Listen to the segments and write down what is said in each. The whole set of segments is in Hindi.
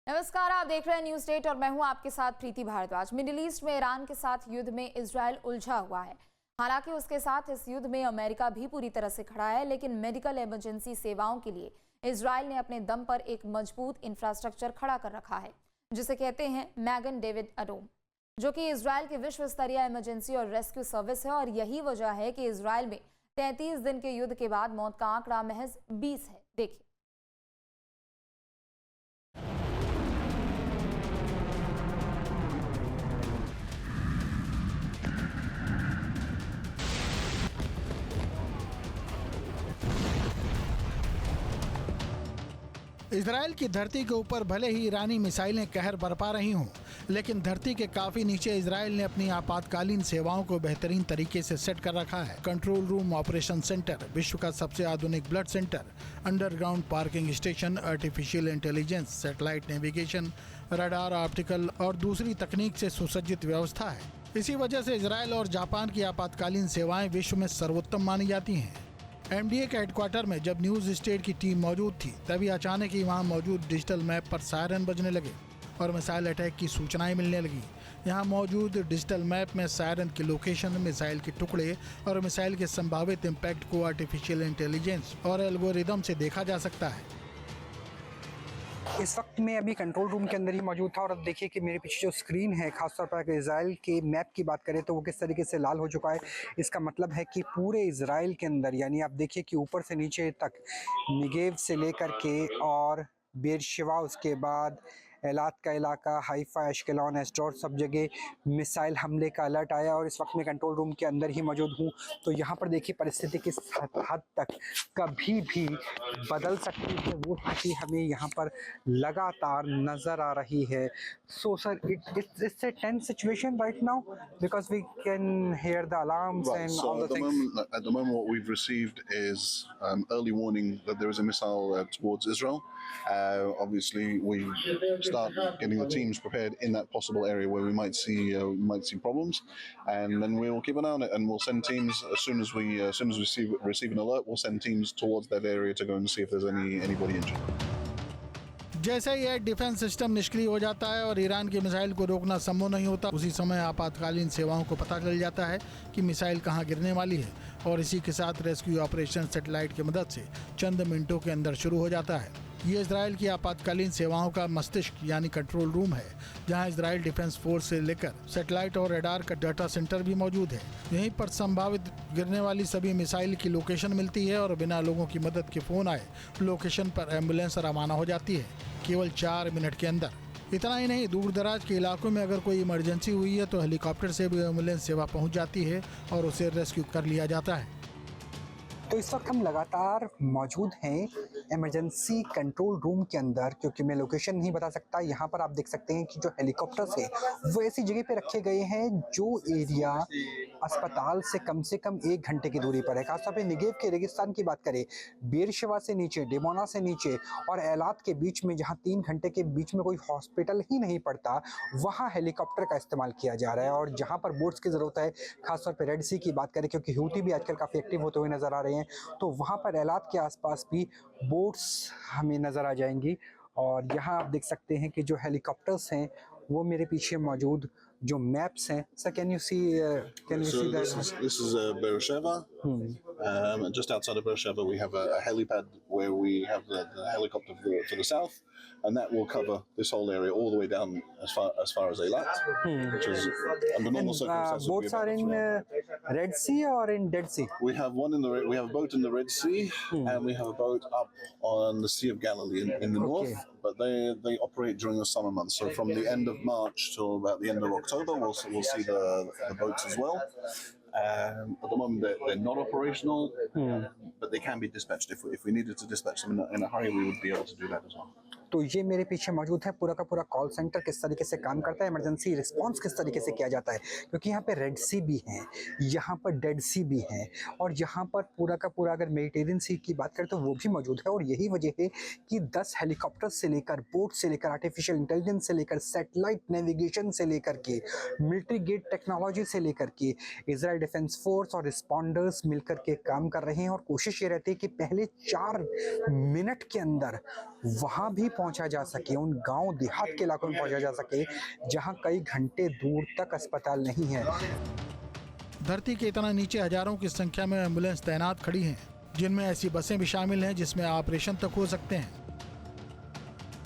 नमस्कार, आप देख रहे हैं न्यूज डेट और मैं हूं आपके साथ प्रीति भारद्वाज। मिडिल ईस्ट में ईरान के साथ युद्ध में इजराइल उलझा हुआ है। हालांकि उसके साथ इस युद्ध में अमेरिका भी पूरी तरह से खड़ा है, लेकिन मेडिकल इमरजेंसी सेवाओं के लिए इजराइल ने अपने दम पर एक मजबूत इंफ्रास्ट्रक्चर खड़ा कर रखा है, जिसे कहते हैं मैगन डेविड अडोम, जो कि इजराइल की विश्व स्तरीय इमरजेंसी और रेस्क्यू सर्विस है। और यही वजह है कि इजराइल में 33 दिन के युद्ध के बाद मौत का आंकड़ा महज 20 है। देखिए। इजराइल की धरती के ऊपर भले ही ईरानी मिसाइलें कहर बरपा रही हों, लेकिन धरती के काफी नीचे इजराइल ने अपनी आपातकालीन सेवाओं को बेहतरीन तरीके से सेट कर रखा है। कंट्रोल रूम, ऑपरेशन सेंटर, विश्व का सबसे आधुनिक blood centre, underground parking station, artificial intelligence, satellite navigation, radar, optical और दूसरी तकनीक से सुसज्जित व्यवस्था है। इसी वजह से इजराइल और जापान की आपातकालीन सेवाएं विश्व में सर्वोत्तम मानी जाती हैं। एमडीए के हेडक्वार्टर में जब न्यूज स्टेट की टीम मौजूद थी, तभी अचानक ही वहां मौजूद डिजिटल मैप पर सायरन बजने लगे और मिसाइल अटैक की सूचनाएं मिलने लगी। यहां मौजूद डिजिटल मैप में सायरन की लोकेशन, मिसाइल के टुकड़े और मिसाइल के संभावित इम्पैक्ट को आर्टिफिशियल इंटेलिजेंस और एल्गोरिदम से देखा जा सकता है। इस वक्त मैं अभी कंट्रोल रूम के अंदर ही मौजूद था और अब देखिए कि मेरे पीछे जो स्क्रीन है, खासतौर पर अगर इजराइल के मैप की बात करें तो वो किस तरीके से लाल हो चुका है। इसका मतलब है कि पूरे इजराइल के अंदर, यानी आप देखिए कि ऊपर से नीचे तक, निगेव से लेकर के और बेरशेवा, उसके बाद एलात का इलाका, हाइफा, एशकेलॉन, एस्ट्रोड, सब जगह मिसाइल हमले का अलर्ट आया। और इस वक्त मैं कंट्रोल रूम के अंदर ही मौजूद हूँ। तो यहाँ पर देखिए परिस्थिति किस हद तक कभी भी बदल सकती है, वो स्थिति हमें यहाँ पर लगातार नज़र आ रही है। So sir, it's a tense situation right now because we can hear the alarms and So all the things. at the moment, what we've received is early warning that there is a missile towards Israel. Obviously, we start getting the teams prepared in that possible area where we might see problems, and then we will keep an eye on it, and we'll send teams as soon as we receive an alert. We'll send teams towards that area to go and see if there's anybody injured. जैसे ही एयर डिफेंस सिस्टम निष्क्रिय हो जाता है और ईरान की मिसाइल को रोकना संभव नहीं होता, उसी समय आपातकालीन सेवाओं को पता चल जाता है कि मिसाइल कहां गिरने वाली है और इसी के साथ रेस्क्यू ऑपरेशन सैटेलाइट की मदद से चंद मिनटों के अंदर शुरू हो जाता है। ये इजराइल की आपातकालीन सेवाओं का मस्तिष्क यानी कंट्रोल रूम है, जहां इजराइल डिफेंस फोर्स से लेकर सैटेलाइट और रडार का डाटा सेंटर भी मौजूद है। यहीं पर संभावित गिरने वाली सभी मिसाइल की लोकेशन मिलती है और बिना लोगों की मदद के फोन आए लोकेशन पर एम्बुलेंस रवाना हो जाती है, केवल 4 मिनट के अंदर। इतना ही नहीं, दूर दराज के इलाकों में अगर कोई इमरजेंसी हुई है तो हेलीकॉप्टर से भी एम्बुलेंस सेवा पहुंच जाती है और उसे रेस्क्यू कर लिया जाता है। तो इस वक्त हम लगातार मौजूद हैं इमरजेंसी कंट्रोल रूम के अंदर, क्योंकि मैं लोकेशन नहीं बता सकता। यहाँ पर आप देख सकते हैं कि जो हेलीकॉप्टर्स है वो ऐसी जगह पे रखे गए हैं जो एरिया अस्पताल से कम 1 घंटे की दूरी पर है। खासतौर पे निगेव के रेगिस्तान की बात करें, बेरशेवा से नीचे, डिमोना से नीचे और एलात के बीच में, जहाँ 3 घंटे के बीच में कोई हॉस्पिटल ही नहीं पड़ता, वहाँ हेलीकॉप्टर का इस्तेमाल किया जा रहा है। और जहाँ पर बोट्स की ज़रूरत है, खासतौर पर रेड सी की बात करें, क्योंकि हूती भी आजकल काफ़ी एक्टिव होते हुए नज़र आ रहे हैं, तो वहाँ पर एलात के आसपास भी बोट्स हमें नज़र आ जाएंगी। और यहाँ आप देख सकते हैं कि जो हेलीकॉप्टर्स हैं वो मेरे पीछे मौजूद जो मैप्स हैं। Sir, can you see that? This is Beersheba. Just outside of Beersheba, we have a helipad where we have the helicopter to the south, and that will cover this whole area all the way down as far as Eilat, which is under normal circumstances. Boats are in Red Sea or in Dead Sea? We have we have a boat in the Red Sea, and we have a boat up on the Sea of Galilee in the north. But they operate during the summer months. So from the end of March till about the end of October, we'll see the boats as well. At the moment, they're not operational, but they can be dispatched. If we needed to dispatch them in a hurry, we would be able to do that as well. तो ये मेरे पीछे मौजूद है पूरा का पूरा कॉल सेंटर किस तरीके से काम करता है, इमरजेंसी रिस्पांस किस तरीके से किया जाता है। क्योंकि यहाँ पे रेड सी भी है, यहाँ पर डेड सी भी है, और यहाँ पर पूरा का पूरा अगर मेडिटेरियन सी की बात करें तो वो भी मौजूद है। और यही वजह है कि 10 हेलीकॉप्टर से लेकर, बोट से लेकर, आर्टिफिशियल इंटेलिजेंस से लेकर, सैटेलाइट नेविगेशन से लेकर के, मिलिट्री गेट टेक्नोलॉजी से लेकर के इजराइल डिफेंस फोर्स और रिस्पॉन्डर्स मिलकर के काम कर रहे हैं। और कोशिश ये रहती है कि पहले 4 मिनट के अंदर वहाँ भी पहुंचा जा सके, उन गांव देहात के इलाकों में पहुंचा जा सके जहां कई घंटे दूर तक अस्पताल नहीं है। धरती के इतना नीचे हजारों की संख्या में एम्बुलेंस तैनात खड़ी हैं, जिनमें ऐसी बसें भी शामिल हैं जिसमें ऑपरेशन तक हो सकते हैं।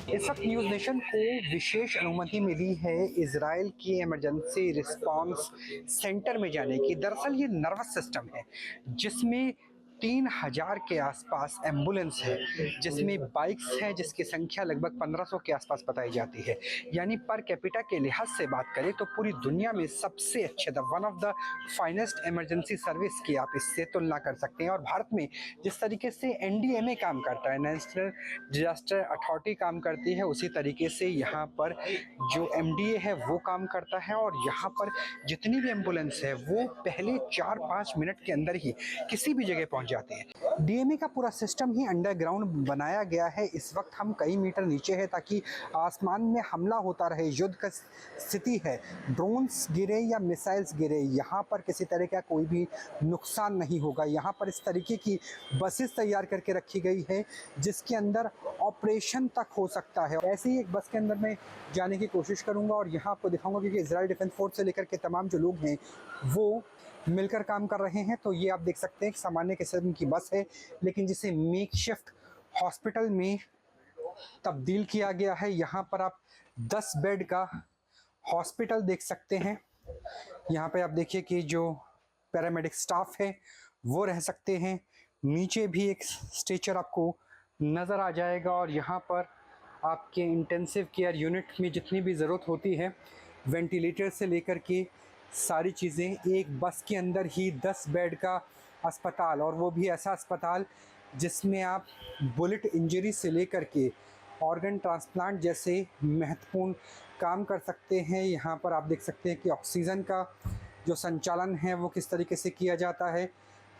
इस वक्त न्यूज़ नेशन को विशेष अनुमति मिली है इजराइल की इमरजेंसी रिस्पांस सेंटर में जाने की। दरअसल ये नर्वस सिस्टम है जिसमें 3000 के आसपास एम्बुलेंस है, जिसमें बाइक्स हैं जिसकी संख्या लगभग 1500 के आसपास बताई जाती है। यानी पर कैपिटा के लिहाज से बात करें तो पूरी दुनिया में सबसे अच्छे one of the finest emergency service की आप इससे तुलना कर सकते हैं। और भारत में जिस तरीके से एनडीएमए काम करता है, नेशनल डिजास्टर अथॉरिटी काम करती है, उसी तरीके से यहाँ पर जो एमडीए है वो काम करता है। और यहाँ पर जितनी भी एम्बुलेंस है वो पहले 4-5 मिनट के अंदर ही किसी भी जगह पहुँच जाते हैं। डीएमए का पूरा सिस्टम ही अंडरग्राउंड बनाया गया है। इस वक्त हम कई मीटर नीचे है ताकि आसमान में हमला होता रहे, युद्ध का स्थिति है, ड्रोन्स गिरे या मिसाइल्स गिरे, यहाँ पर किसी तरह का कोई भी नुकसान नहीं होगा। यहाँ पर इस तरीके की बसेस तैयार करके रखी गई है जिसके अंदर ऑपरेशन तक हो सकता है। ऐसे ही एक बस के अंदर मैं जाने की कोशिश करूँगा और यहाँ आपको दिखाऊंगा क्योंकि इजराइल डिफेंस फोर्स से लेकर के तमाम जो लोग हैं वो मिलकर काम कर रहे हैं। तो ये आप देख सकते हैं सामान्य किस्म की बस है, लेकिन जिसे मेकशिफ्ट हॉस्पिटल में तब्दील किया गया है। यहाँ पर आप 10 बेड का हॉस्पिटल देख सकते हैं। यहाँ पे आप देखिए कि जो पैरामेडिक स्टाफ है वो रह सकते हैं। नीचे भी एक स्ट्रेचर आपको नज़र आ जाएगा और यहाँ पर आपके इंटेंसिव केयर यूनिट में जितनी भी ज़रूरत होती है, वेंटिलेटर से लेकर के सारी चीज़ें एक बस के अंदर ही 10 बेड का अस्पताल, और वो भी ऐसा अस्पताल जिसमें आप बुलेट इंजरी से लेकर के ऑर्गन ट्रांसप्लांट जैसे महत्वपूर्ण काम कर सकते हैं। यहाँ पर आप देख सकते हैं कि ऑक्सीजन का जो संचालन है वो किस तरीके से किया जाता है।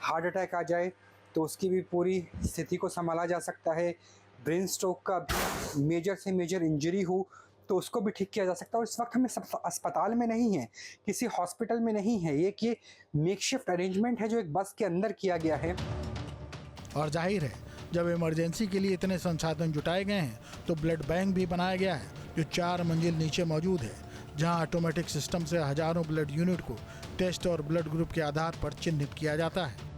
हार्ट अटैक आ जाए तो उसकी भी पूरी स्थिति को संभाला जा सकता है। ब्रेन स्ट्रोक का भी मेजर से मेजर इंजरी हो तो उसको भी ठीक किया जा सकता है। और इस वक्त हमें सब अस्पताल में नहीं है, किसी हॉस्पिटल में नहीं है, ये मेकशिफ्ट अरेंजमेंट है जो एक बस के अंदर किया गया है। और जाहिर है जब इमरजेंसी के लिए इतने संसाधन जुटाए गए हैं तो ब्लड बैंक भी बनाया गया है जो 4 मंजिल नीचे मौजूद है, जहां ऑटोमेटिक सिस्टम से हजारों ब्लड यूनिट को टेस्ट और ब्लड ग्रुप के आधार पर चिन्हित किया जाता है।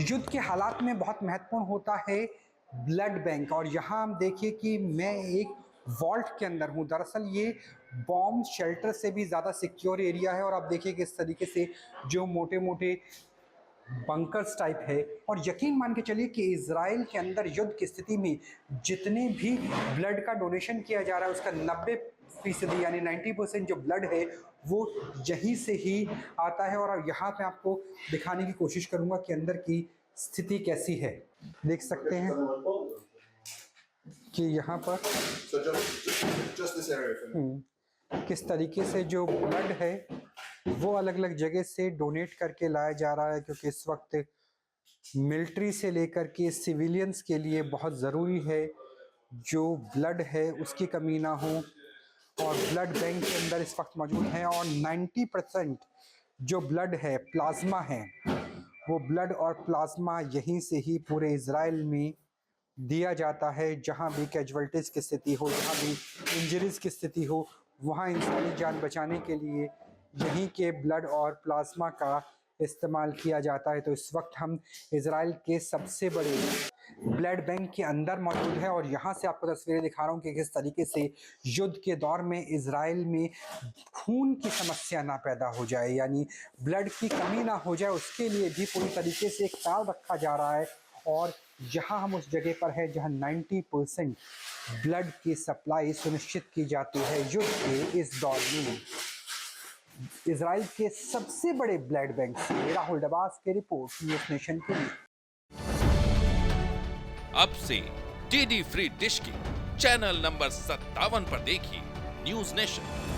युद्ध के हालात में बहुत महत्वपूर्ण होता है ब्लड बैंक। और यहाँ हम देखिए कि मैं एक वॉल्ट के अंदर हूँ। दरअसल ये बॉम्ब शेल्टर से भी ज़्यादा सिक्योर एरिया है और आप देखिए कि इस तरीके से जो मोटे मोटे बंकर्स टाइप है। और यकीन मान के चलिए कि इजराइल के अंदर युद्ध की स्थिति में जितने भी ब्लड का डोनेशन किया जा रहा है उसका 90% यानी 90% जो ब्लड है वो यहीं से ही आता है। और यहाँ पे आपको दिखाने की कोशिश करूँगा कि अंदर की स्थिति कैसी है। देख सकते हैं कि यहाँ पर किस तरीके से जो ब्लड है वो अलग अलग जगह से डोनेट करके लाया जा रहा है, क्योंकि इस वक्त मिलिट्री से लेकर के सिविलियंस के लिए बहुत ज़रूरी है जो ब्लड है उसकी कमी ना हो। और ब्लड बैंक के अंदर इस वक्त मौजूद है और 90% जो ब्लड है प्लाज्मा है, वो ब्लड और प्लाज्मा यहीं से ही पूरे इजराइल में दिया जाता है। जहाँ भी कैजुअल्टीज़ की स्थिति हो, जहाँ भी इंजरीज़ की स्थिति हो, वहाँ इंसानी जान बचाने के लिए यहीं के ब्लड और प्लाज्मा का इस्तेमाल किया जाता है। तो इस वक्त हम इजराइल के सबसे बड़े ब्लड बैंक के अंदर मौजूद है और यहाँ से आपको तस्वीरें दिखा रहा हूँ कि किस तरीके से युद्ध के दौर में इजराइल में खून की समस्या ना पैदा हो जाए, यानी ब्लड की कमी ना हो जाए, उसके लिए भी पूरी तरीके से एक ख्याल रखा जा रहा है। और यहाँ हम उस जगह पर है जहाँ 90% ब्लड की सप्लाई सुनिश्चित की जाती है युद्ध के इस दौर में। इजराइल के सबसे बड़े ब्लड बैंक से राहुल डबास की रिपोर्ट न्यूज़ नेशन के लिए। अब से डीडी फ्री डिश की चैनल नंबर 57 पर देखिए न्यूज़ नेशन।